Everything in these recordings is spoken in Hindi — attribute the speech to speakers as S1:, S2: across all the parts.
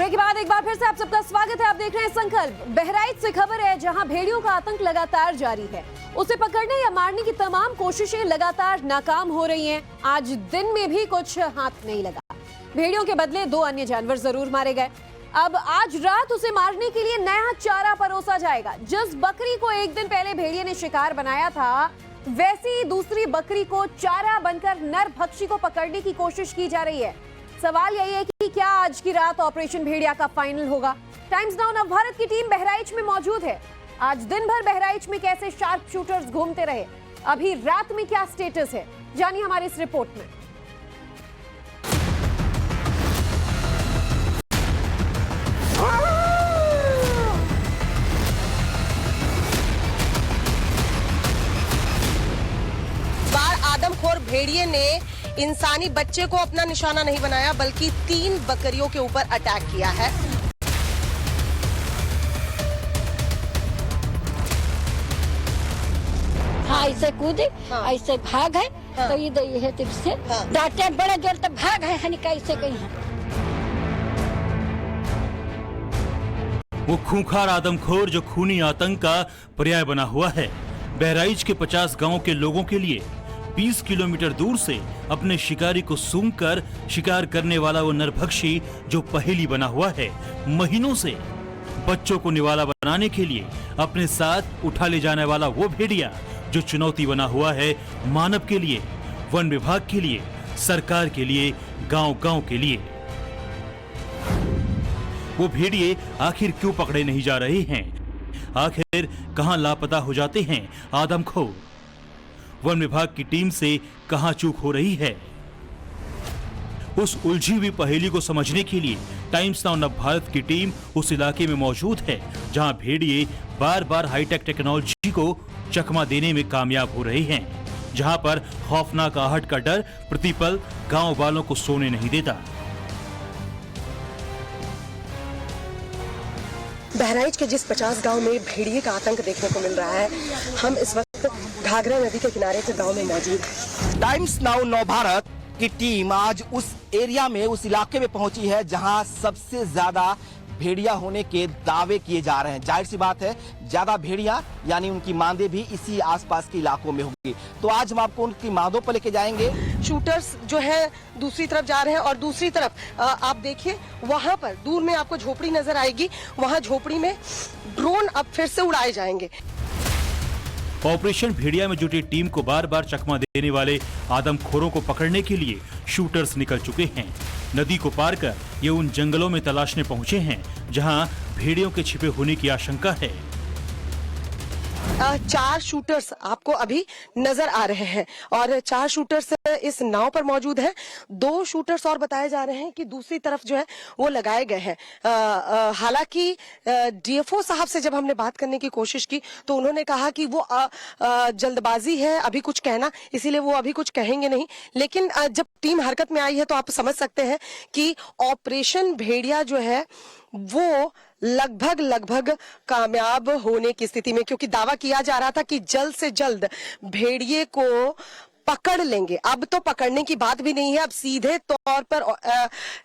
S1: ब्रेक के बाद एक बार फिर से आप सबका स्वागत है। आप देख रहे हैं संकल्प। बहराइच से खबर है, जहां भेड़ियों का आतंक लगातार जारी है। उसे पकड़ने या मारने की तमाम कोशिशें लगातार नाकाम हो रही हैं। आज दिन में भी कुछ हाथ नहीं लगा। भेड़ियों के बदले 2 अन्य जानवर जरूर मारे गए। अब आज रात उसे मारने के लिए नया चारा परोसा जाएगा। जिस बकरी को एक दिन पहले भेड़िए ने शिकार बनाया था, वैसी दूसरी बकरी को चारा बनकर नर भक्षी को पकड़ने की कोशिश की जा रही है। सवाल यही है कि क्या आज की रात ऑपरेशन भेड़िया का फाइनल होगा? टाइम्स नाउ नवभारत की टीम बहराइच में मौजूद है। आज दिन भर बहराइच में कैसे शार्प शूटर्स घूमते रहे, अभी रात में क्या स्टेटस है, जानिए हमारी इस रिपोर्ट में।
S2: आदमखोर भेड़िए ने इंसानी बच्चे को अपना निशाना नहीं बनाया, बल्कि 3 बकरियों के ऊपर अटैक किया है।
S3: हाँ, ऐसे कूदे, ऐसे भाग है। तो ये है से डांटे बड़े जोर तक भाग है, हनी कैसे कहीं है।
S4: वो खूंखार आदमखोर जो खूनी आतंक का पर्याय बना हुआ है। बहराइच के 50 गांवों के लोगों के लिए 20 किलोमीटर दूर से अपने शिकारी को सूंघकर शिकार करने वाला वो नरभक्षी जो पहेली बना हुआ है। महीनों से बच्चों को निवाला बनाने के लिए अपने साथ उठा ले जाने वाला वो भेड़िया जो चुनौती बना हुआ है मानव के लिए, वन विभाग के लिए, सरकार के लिए, गांव-गांव के लिए। वो भेड़िए आखिर क्यों पकड़े नहीं जा रहे हैं? आखिर कहां लापता हो जाते हैं आदमखोर? वन विभाग की टीम से कहां चूक हो रही है? उस उलझी हुई पहेली को समझने के लिए टाइम्स नाउ नवभारत की टीम उस इलाके में मौजूद है, जहां भेड़िए बार बार हाईटेक टेक्नोलॉजी को चकमा देने में कामयाब हो रहे हैं, जहां पर खौफनाक आहट का डर प्रतिपल गांव वालों को सोने नहीं देता।
S2: बहराइच के जिस 50 गांव में भेड़िए का आतंक देखने को मिल रहा है, हम इस वक्त घाघरा नदी के किनारे के गांव में मौजूद है।
S5: टाइम्स नाउ नवभारत की टीम आज उस एरिया में, उस इलाके में पहुंची है जहां सबसे ज्यादा भेड़िया होने के दावे किए जा रहे हैं। जाहिर सी बात है, ज्यादा भेड़िया यानी उनकी मांदे भी इसी आसपास के इलाकों में होगी। तो आज हम आपको उनकी मांदों पर लेके जाएंगे।
S2: शूटर्स जो है दूसरी तरफ जा रहे हैं और दूसरी तरफ आप देखिए, वहां पर दूर में आपको झोपड़ी नजर आएगी। वहां झोपड़ी में ड्रोन अब फिर से उड़ाए जाएंगे।
S4: ऑपरेशन भेड़िया में जुटी टीम को बार बार चकमा देने वाले आदमखोरों को पकड़ने के लिए शूटर्स निकल चुके हैं। नदी को पार कर ये उन जंगलों में तलाशने पहुंचे हैं जहां भेड़ियों के छिपे होने की आशंका है।
S2: 4 शूटर्स आपको अभी नजर आ रहे हैं और 4 शूटर्स इस नाव पर मौजूद हैं। 2 शूटर्स और बताए जा रहे हैं कि दूसरी तरफ जो है वो लगाए गए हैं। हालांकि डीएफओ साहब से जब हमने बात करने की कोशिश की तो उन्होंने कहा कि वो जल्दबाजी है अभी कुछ कहना, इसीलिए वो अभी कुछ कहेंगे नहीं। लेकिन जब टीम हरकत में आई है तो आप समझ सकते हैं कि ऑपरेशन भेड़िया जो है वो लगभग कामयाब होने की स्थिति में, क्योंकि दावा किया जा रहा था कि जल्द से जल्द भेड़िए को पकड़ लेंगे। अब तो पकड़ने की बात भी नहीं है, अब सीधे तौर पर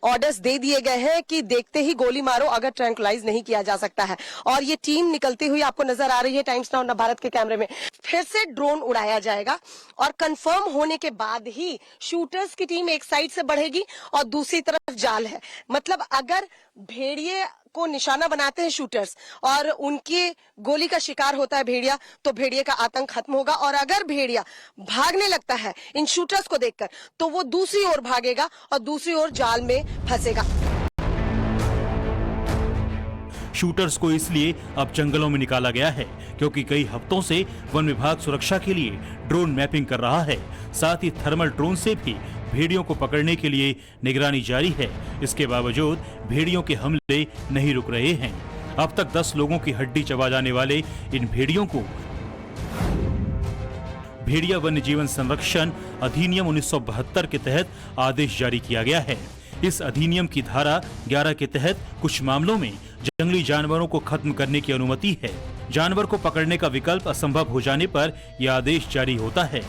S2: ऑर्डर्स दे दिए गए हैं कि देखते ही गोली मारो अगर ट्रैंकुलाइज नहीं किया जा सकता है। और ये टीम निकलती हुई आपको नजर आ रही है टाइम्स नाउ नवभारत के कैमरे में। फिर से ड्रोन उड़ाया जाएगा और कंफर्म होने के बाद ही शूटर्स की टीम एक साइड से बढ़ेगी और दूसरी तरफ जाल है। मतलब अगर भेड़िए को निशाना बनाते हैं शूटर्स और उनकी गोली का शिकार होता है भेड़िया, तो भेड़िए का आतंक खत्म होगा। और अगर भेड़िया भागने लगता है इन शूटर्स को देखकर, तो वो दूसरी ओर भागेगा और दूसरी ओर जाल में फंसेगा।
S4: शूटर्स को इसलिए अब जंगलों में निकाला गया है क्योंकि कई हफ्तों से वन विभाग सुरक्षा के लिए ड्रोन मैपिंग कर रहा है। साथ ही थर्मल ड्रोन से भी भेड़ियों को पकड़ने के लिए निगरानी जारी है। इसके बावजूद भेड़ियों के हमले नहीं रुक रहे हैं। अब तक 10 लोगों की हड्डी चबा जाने वाले इन भेड़ियों को भेड़िया वन्य जीवन संरक्षण अधिनियम 1972 के तहत आदेश जारी किया गया है। इस अधिनियम की धारा 11 के तहत कुछ मामलों में जंगली जानवरों को खत्म करने की अनुमति है। जानवर को पकड़ने का विकल्प असंभव हो जाने पर यह आदेश जारी होता है।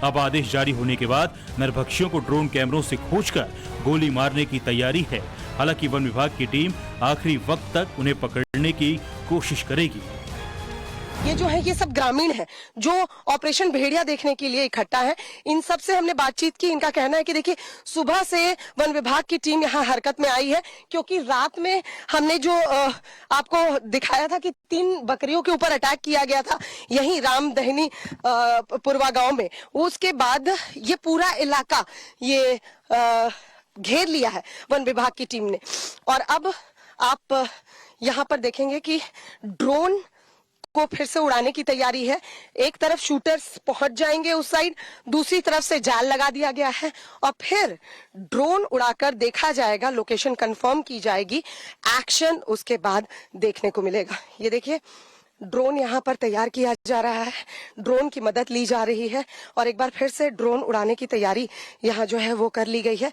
S4: अब आदेश जारी होने के बाद नरभक्षियों को ड्रोन कैमरों से खोजकर गोली मारने की तैयारी है। हालांकि वन विभाग की टीम आखिरी वक्त तक उन्हें पकड़ने की कोशिश करेगी।
S2: ये जो है ये सब ग्रामीण है जो ऑपरेशन भेड़िया देखने के लिए इकट्ठा है। इन सब से हमने बातचीत की। इनका कहना है कि देखिए सुबह से वन विभाग की टीम यहाँ हरकत में आई है, क्योंकि रात में हमने जो आपको दिखाया था कि 3 बकरियों के ऊपर अटैक किया गया था यहीं रामदहिनी पुरवा गांव में। उसके बाद ये पूरा इलाका ये घेर लिया है वन विभाग की टीम ने। और अब आप यहाँ पर देखेंगे कि ड्रोन को फिर से उड़ाने की तैयारी है। एक तरफ शूटर्स पहुंच जाएंगे उस साइड, दूसरी तरफ से जाल लगा दिया गया है और फिर ड्रोन उड़ाकर देखा जाएगा, लोकेशन कंफर्म की जाएगी, एक्शन उसके बाद देखने को मिलेगा। ये देखिए ड्रोन यहाँ पर तैयार किया जा रहा है, ड्रोन की मदद ली जा रही है और एक बार फिर से ड्रोन उड़ाने की तैयारी यहाँ जो है वो कर ली गई है।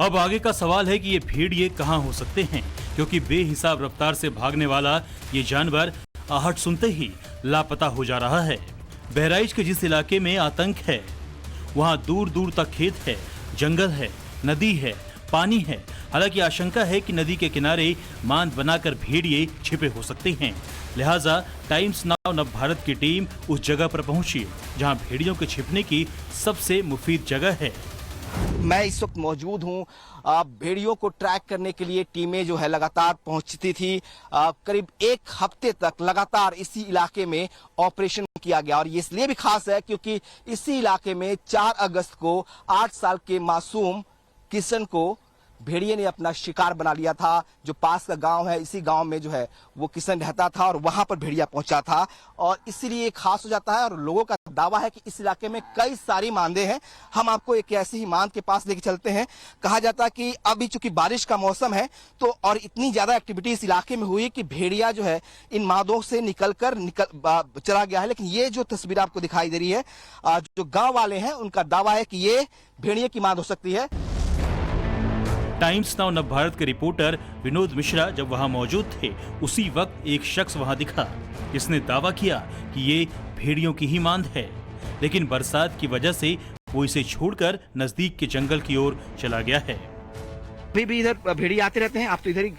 S4: अब आगे का सवाल है कि ये भेड़िए कहाँ हो सकते हैं, क्योंकि बेहिसाब रफ्तार से भागने वाला ये जानवर आहट सुनते ही लापता हो जा रहा है। बहराइच के जिस इलाके में आतंक है वहां दूर दूर तक खेत है, जंगल है, नदी है, पानी है। हालांकि आशंका है कि नदी के किनारे बांध बनाकर भेड़िए छिपे हो सकते हैं। लिहाजा टाइम्स नाउ नव भारत की टीम उस जगह पर पहुंची जहां भेड़ियों के छिपने की सबसे मुफीद जगह है।
S5: मैं इस वक्त मौजूद हूँ। भेड़ियों को ट्रैक करने के लिए टीमें जो है लगातार पहुंचती थी। करीब 1 हफ्ते तक लगातार इसी इलाके में ऑपरेशन किया गया और ये इसलिए भी खास है क्योंकि इसी इलाके में 4 अगस्त को 8 साल के मासूम किशन को भेड़िए ने अपना शिकार बना लिया था। जो पास का गांव है, इसी गांव में जो है वो किशन रहता था और वहां पर भेड़िया पहुंचा था और इसीलिए खास हो जाता है। और लोगों का दावा है कि इस इलाके में कई सारी मांदे हैं। हम आपको एक ऐसी ही मांद के पास लेके चलते हैं। कहा जाता है कि अभी चूंकि बारिश का मौसम है तो और इतनी ज्यादा एक्टिविटी इस इलाके में हुई कि भेड़िया जो है इन मादों से निकल चला गया है। लेकिन ये जो तस्वीर आपको दिखाई दे रही है, जो गाँव वाले हैं उनका दावा है कि ये भेड़िए की माद हो सकती है।
S4: टाइम्स नाउ नव भारत के रिपोर्टर विनोद मिश्रा जब वहां मौजूद थे उसी वक्त एक शख्स वहां दिखा। इसने दावा किया कि ये भेड़ियों की ही मांद है, लेकिन बरसात की वजह से वो इसे छोड़कर नजदीक के जंगल की ओर चला गया है।
S5: अभी भी इधर भेड़िए आते रहते हैं? आप तो इधर ही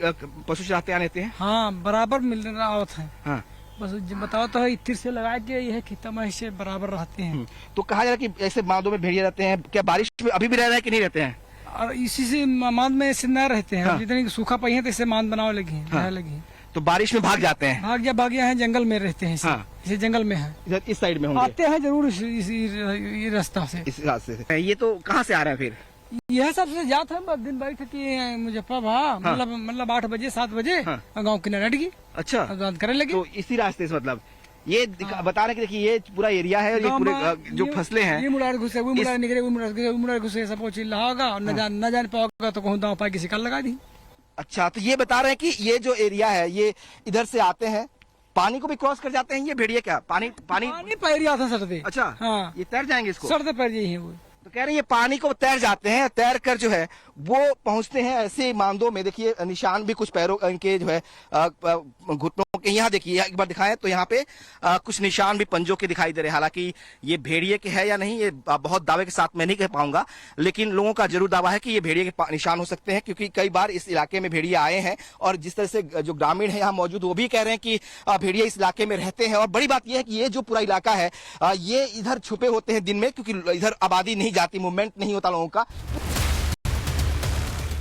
S5: पशु चराते आने हैं?
S6: हाँ, बराबर मिल रहा होता है।
S5: हाँ।
S6: बस बताओ तो इत्र से लगा के यह खेत में से बराबर रहते हैं।
S5: तो कहा जा रहा है कि ऐसे मादों में भेड़िए रहते हैं। क्या बारिश में अभी भी रह रहे हैं कि नहीं रहते हैं?
S6: और इसी से मांद में ऐसे न रहते हैं।
S5: हाँ।
S6: जितनी सूखा पई है तो इससे मांद बनाने लगी है।
S5: हाँ।
S6: लगी
S5: तो बारिश में भाग जाते हैं?
S6: भाग गया है, जंगल में रहते हैं।
S5: हाँ।
S6: इसे जंगल में है,
S5: इधर इस साइड में होंगे।
S6: आते हैं जरूर इस रास्ता से।
S5: इस रास्ते से। ये तो कहाँ से आ रहे हैं फिर?
S6: यह सबसे जाता है दिन भर की मुजफ्फरपुर, मतलब 8 बजे 7 बजे गाँव किनारे हट गई।
S5: अच्छा,
S6: करे लगे
S5: तो इसी रास्ते से मतलब ये बता रहे कि देखिए ये पूरा एरिया है और ये पूरे जो फसलें हैं
S6: ये मुड़ार घुसे, वो मुड़ार निकले, वो मुड़ार घुसे, सब कुछ होगा और न जान पाओगा तो कहूँ दाव पाई की शिकार लगा दी।
S5: अच्छा, तो ये बता रहे हैं कि ये जो एरिया है ये इधर से आते हैं, पानी को भी क्रॉस कर जाते हैं ये भेड़िए? क्या पानी
S6: पैर आता सर पे?
S5: अच्छा,
S6: हाँ,
S5: ये तैर जाएंगे इसको?
S6: सर पैर यही है वो।
S5: तो कह रहे हैं ये पानी को तैर जाते हैं, तैर कर जो है वो पहुंचते हैं ऐसे मांदों में। देखिए निशान भी कुछ पैरों के जो है घुटनों के, यहाँ देखिए एक बार दिखाएं तो यहाँ पे कुछ निशान भी पंजों के दिखाई दे रहे हैं। हालांकि ये भेड़िए के है या नहीं ये बहुत दावे के साथ मैं नहीं कह पाऊंगा, लेकिन लोगों का जरूर दावा है कि ये भेड़िए के निशान हो सकते हैं क्योंकि कई बार इस इलाके में भेड़िए आए हैं और जिस तरह से जो ग्रामीण है यहाँ मौजूद वो भी कह रहे हैं कि भेड़िए इस इलाके में रहते हैं। और बड़ी बात यह है कि ये जो पूरा इलाका है ये इधर छुपे होते हैं दिन में क्योंकि इधर आबादी नहीं जाती, मूवमेंट नहीं होता लोगों का।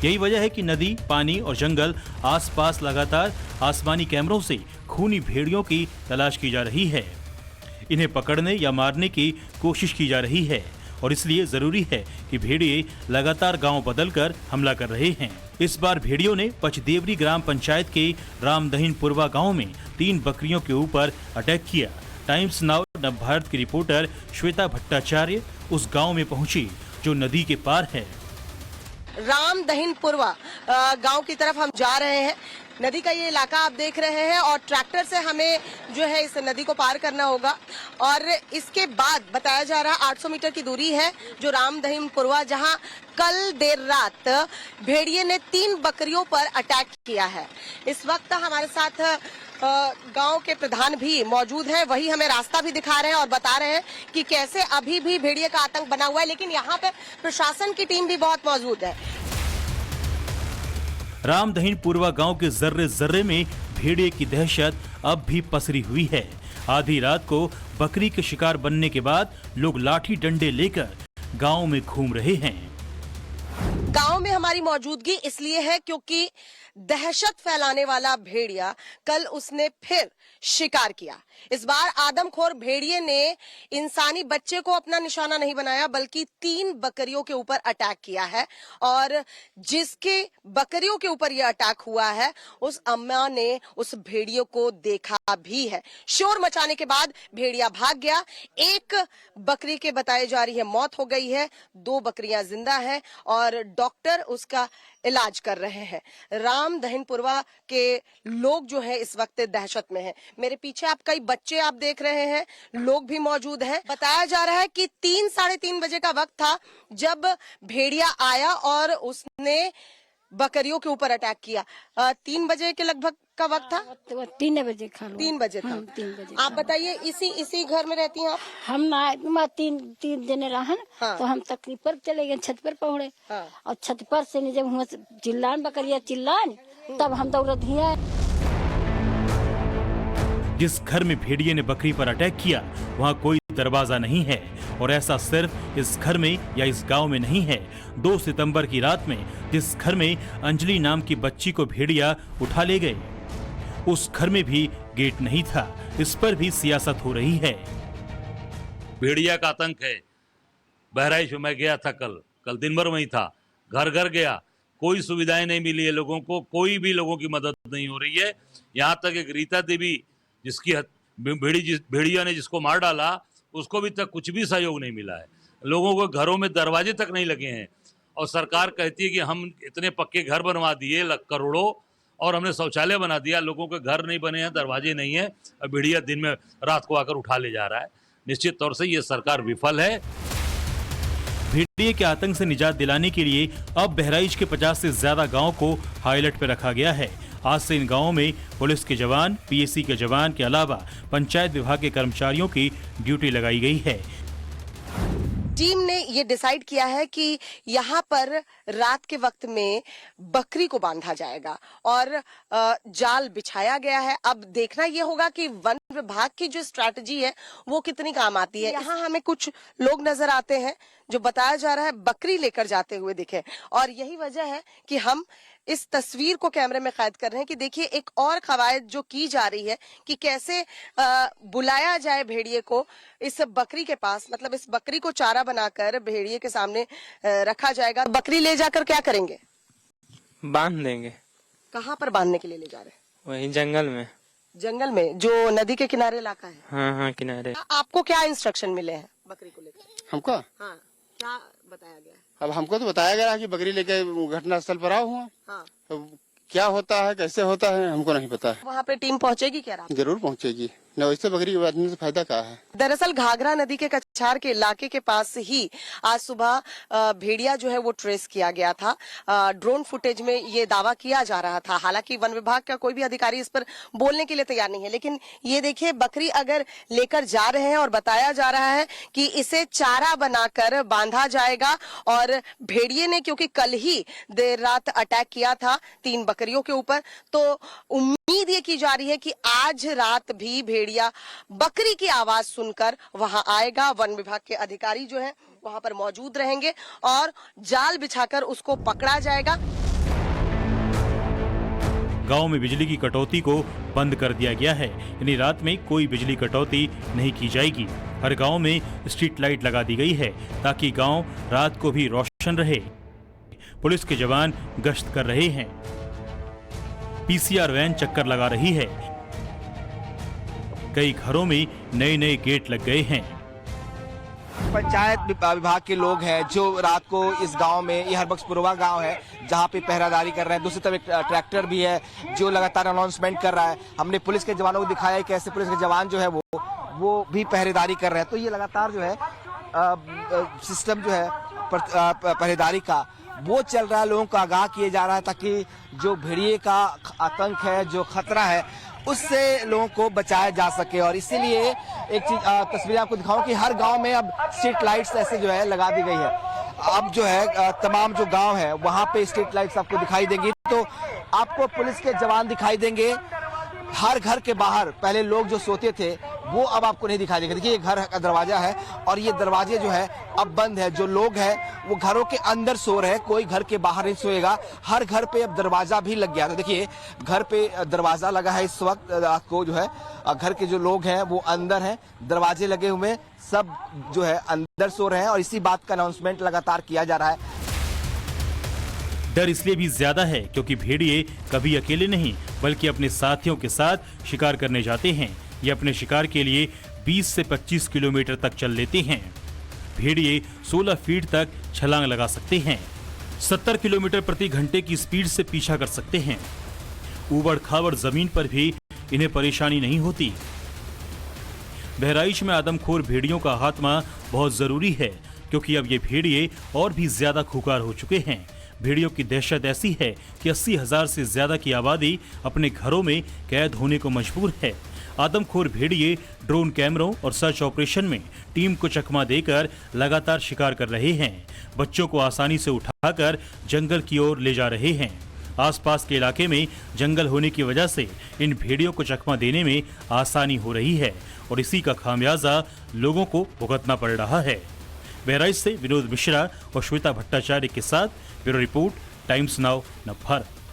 S4: यही वजह है कि नदी, पानी और जंगल आसपास लगातार आसमानी कैमरों से खूनी भेड़ियों की तलाश की जा रही है। इन्हें पकड़ने या मारने की कोशिश की जा रही है और इसलिए जरूरी है कि भेड़िए लगातार गांव बदलकर हमला कर रहे हैं। इस बार भेड़ियों ने पचदेवरी ग्राम पंचायत के रामदहीन पुरवा गांव में 3 बकरियों के ऊपर अटैक किया। टाइम्स नाउ नव भारत की रिपोर्टर श्वेता भट्टाचार्य उस गांव में पहुंची जो नदी के पार है।
S2: रामदहीन पुरवा गांव की तरफ हम जा रहे हैं। नदी का ये इलाका आप देख रहे हैं और ट्रैक्टर से हमें जो है इस नदी को पार करना होगा और इसके बाद बताया जा रहा 800 मीटर की दूरी है जो रामदहीन पुरवा, जहां कल देर रात भेड़िए ने 3 बकरियों पर अटैक किया है। इस वक्त हमारे साथ गांव के प्रधान भी मौजूद हैं, वही हमें रास्ता भी दिखा रहे हैं और बता रहे हैं कि कैसे अभी भी भेड़िए का आतंक बना हुआ है। लेकिन यहाँ पे प्रशासन की टीम भी बहुत मौजूद है।
S4: रामदहीन पूर्वा गांव के जर्रे जर्रे में भेड़िए की दहशत अब भी पसरी हुई है। आधी रात को बकरी के शिकार बनने के बाद लोग लाठी डंडे लेकर गांव में घूम रहे हैं।
S2: गांव में हमारी मौजूदगी इसलिए है क्योंकि दहशत फैलाने वाला भेड़िया कल उसने फिर शिकार किया। इस बार आदमखोर भेड़िए ने इंसानी बच्चे को अपना निशाना नहीं बनाया बल्कि 3 बकरियों के ऊपर अटैक किया है और जिसके बकरियों के ऊपर यह अटैक हुआ है उस अम्मा ने उस भेड़ियों को देखा भी है। शोर मचाने के बाद भेड़िया भाग गया। एक बकरी के बताई जा रही है मौत हो गई है, 2 बकरियां जिंदा हैं और डॉक्टर उसका इलाज कर रहे हैं। रामदहीनपुरवा के लोग जो है इस वक्त दहशत में हैं। मेरे पीछे आप कई बच्चे आप देख रहे हैं, लोग भी मौजूद हैं। बताया जा रहा है कि 3-3:30 बजे का वक्त था जब भेड़िया आया और उसने बकरियों के ऊपर अटैक किया। 3 बजे के लगभग का वक्त था।
S3: 3 बजे खा लो।
S2: 3 बजे था।
S3: 3 बजे।
S2: आप बताइए इसी घर में रहती हैं आप?
S3: हम ना 3 जने रहन।
S2: हाँ।
S3: तो हम तकरीब पर चले गए, छत पर पहुंचे।
S2: हाँ।
S3: और छत पर से जब हुआ चिल्लान बकरिया चिल्लान तब हम दौड़त हिया।
S4: जिस घर में भेड़िए ने बकरी पर अटैक किया वहाँ कोई दरवाजा नहीं है और ऐसा सिर्फ इस घर में या इस गांव में नहीं है। 2 सितंबर की रात में जिस घर में अंजलि नाम की बच्ची को भेड़िया उठा ले गए उस घर में भी गेट नहीं था। इस पर भी सियासत हो रही है।
S7: भेड़िया का आतंक है। बहराइच में मैं गया था कल दिन भर वहीं था, घर घर गया, कोई सुविधाएं नहीं मिली है लोगों को, कोई भी लोगों की मदद नहीं हो रही है। यहाँ तक एक रीता देवी जिसकी भेड़िया ने जिसको मार डाला उसको भी तक कुछ भी सहयोग नहीं मिला है। लोगों को घरों में दरवाजे तक नहीं लगे हैं और सरकार कहती है कि हम इतने पक्के घर बनवा दिए करोड़ों और हमने शौचालय बना दिया, लोगों के घर नहीं बने हैं, दरवाजे नहीं है, और भेड़िया दिन में रात को आकर उठा ले जा रहा है। निश्चित तौर से ये सरकार विफल है।
S4: भेड़िए के आतंक से निजात दिलाने के लिए अब बहराइच के 50 से ज्यादा गांव को हाई अलर्ट पर रखा गया है। आज से इन गांवों में पुलिस के जवान, पीएसी के जवान के अलावा पंचायत विभाग के कर्मचारियों की ड्यूटी लगाई गई है।
S2: टीम ने ये डिसाइड किया है कि यहाँ पर रात के वक्त में बकरी को बांधा जाएगा और जाल बिछाया गया है। अब देखना ये होगा कि वन विभाग की जो स्ट्रैटेजी है वो कितनी काम आती है। यहाँ हमें कुछ लोग नजर आते हैं जो बताया जा रहा है बकरी लेकर जाते हुए दिखे और यही वजह है कि हम इस तस्वीर को कैमरे में कैद कर रहे हैं कि देखिए एक और कवायद जो की जा रही है कि कैसे बुलाया जाए भेड़िए को इस बकरी के पास, मतलब इस बकरी को चारा बनाकर भेड़िए के सामने रखा जाएगा। बकरी ले जाकर क्या करेंगे?
S8: बांध देंगे।
S2: कहाँ पर बांधने के लिए ले जा रहे हैं?
S8: वही जंगल में।
S2: जंगल में जो नदी के किनारे इलाका है?
S8: हाँ किनारे।
S2: आपको क्या इंस्ट्रक्शन मिले हैं बकरी को लेकर?
S9: हमको
S2: हाँ, क्या बताया गया है?
S9: अब हमको तो बताया गया कि बकरी लेके घटना स्थल पर आओ हुआ।
S2: हाँ।
S9: तो क्या होता है कैसे होता है हमको नहीं पता है।
S2: वहाँ पे टीम पहुँचेगी क्या रात?
S9: जरूर पहुँचेगी, न वैसे बकरी के बांधने से फायदा क्या है।
S2: दरअसल घाघरा नदी के कछार के इलाके के पास ही आज सुबह भेड़िया जो है वो ट्रेस किया गया था। ड्रोन फुटेज में ये दावा किया जा रहा था। हालांकि वन विभाग का कोई भी अधिकारी इस पर बोलने के लिए तैयार नहीं है, लेकिन ये देखिए बकरी अगर लेकर जा रहे हैं और बताया जा रहा है कि इसे चारा बनाकर बांधा जाएगा और भेड़िए ने क्योंकि कल ही देर रात अटैक किया था 3 बकरियों के ऊपर, तो उम्मीद ये की जा रही है कि आज रात भी भेड़िया बकरी की आवाज सुनकर वहां आएगा। वन विभाग के अधिकारी जो हैं वहां पर मौजूद रहेंगे और जाल बिछाकर उसको पकड़ा जाएगा।
S4: गांव में बिजली की कटौती को बंद कर दिया गया है, यानी रात में कोई बिजली कटौती नहीं की जाएगी। हर गांव में स्ट्रीट लाइट लगा दी गई है ताकि गांव रात को भी रोशन रहे। पुलिस के जवान गश्त कर रहे हैं, पीसीआर वैन चक्कर लगा रही है। कई घरों में नए गेट लग गए हैं।
S5: पंचायत विभाग के लोग हैं जो रात को इस गांव में, ये हरबख्शपुरवा गांव है जहां पे पहरादारी कर रहे हैं। दूसरी तरफ एक ट्रैक्टर भी है जो लगातार अनाउंसमेंट कर रहा है। हमने पुलिस के जवानों को दिखाया है कैसे पुलिस के जवान जो है वो भी पहरेदारी कर रहे हैं। तो ये लगातार जो है सिस्टम जो है पहरेदारी का वो चल रहा है, लोगों को आगाह किए जा रहा है ताकि जो भेड़िए का आतंक है, जो खतरा है, उससे लोगों को बचाया जा सके। और इसीलिए एक चीज तस्वीर आपको दिखाऊं कि हर गांव में अब स्ट्रीट लाइट्स ऐसे जो है लगा दी गई है। अब जो है तमाम जो गांव है वहां पे स्ट्रीट लाइट्स आपको दिखाई देंगी। तो आपको पुलिस के जवान दिखाई देंगे। हर घर के बाहर पहले लोग जो सोते थे वो अब आपको नहीं दिखाई देंगे। देखिए ये घर का दरवाजा है और ये दरवाजे जो है अब बंद है। जो लोग हैं वो घरों के अंदर सो रहे हैं, कोई घर के बाहर नहीं सोएगा। हर घर पे अब दरवाजा भी लग गया। तो देखिए घर पे दरवाजा लगा है इस वक्त। आपको जो है घर के जो लोग हैं वो अंदर हैं, दरवाजे लगे हुए, सब जो है अंदर सो रहे हैं और इसी बात का अनाउंसमेंट लगातार किया जा रहा है।
S4: डर इसलिए भी ज्यादा है क्योंकि भेड़िए कभी अकेले नहीं बल्कि अपने साथियों के साथ शिकार करने जाते हैं। ये अपने शिकार के लिए 20 से 25 किलोमीटर तक चल लेते हैं। भेड़िए 16 फीट तक छलांग लगा सकते हैं। 70 किलोमीटर प्रति घंटे की स्पीड से पीछा कर सकते हैं। ऊबड़ खाबड़ जमीन पर भी इन्हें परेशानी नहीं होती। बहराइच में आदमखोर भेड़ियों का खात्मा बहुत जरूरी है क्योंकि अब ये भेड़िए और भी ज्यादा खुकार हो चुके हैं। भेड़ियों की दहशत ऐसी है कि 80,000 से ज्यादा की आबादी अपने घरों में कैद होने को मजबूर है। आदमखोर भेड़िए ड्रोन कैमरों और सर्च ऑपरेशन में टीम को चकमा देकर लगातार शिकार कर रहे हैं। बच्चों को आसानी से उठाकर जंगल की ओर ले जा रहे हैं। आसपास के इलाके में जंगल होने की वजह से इन भेड़ियों को चकमा देने में आसानी हो रही है और इसी का खामियाजा लोगों को भुगतना पड़ रहा है। बहराइच से विनोद मिश्रा और श्वेता भट्टाचार्य के साथ bureau report, times now, Navbharat.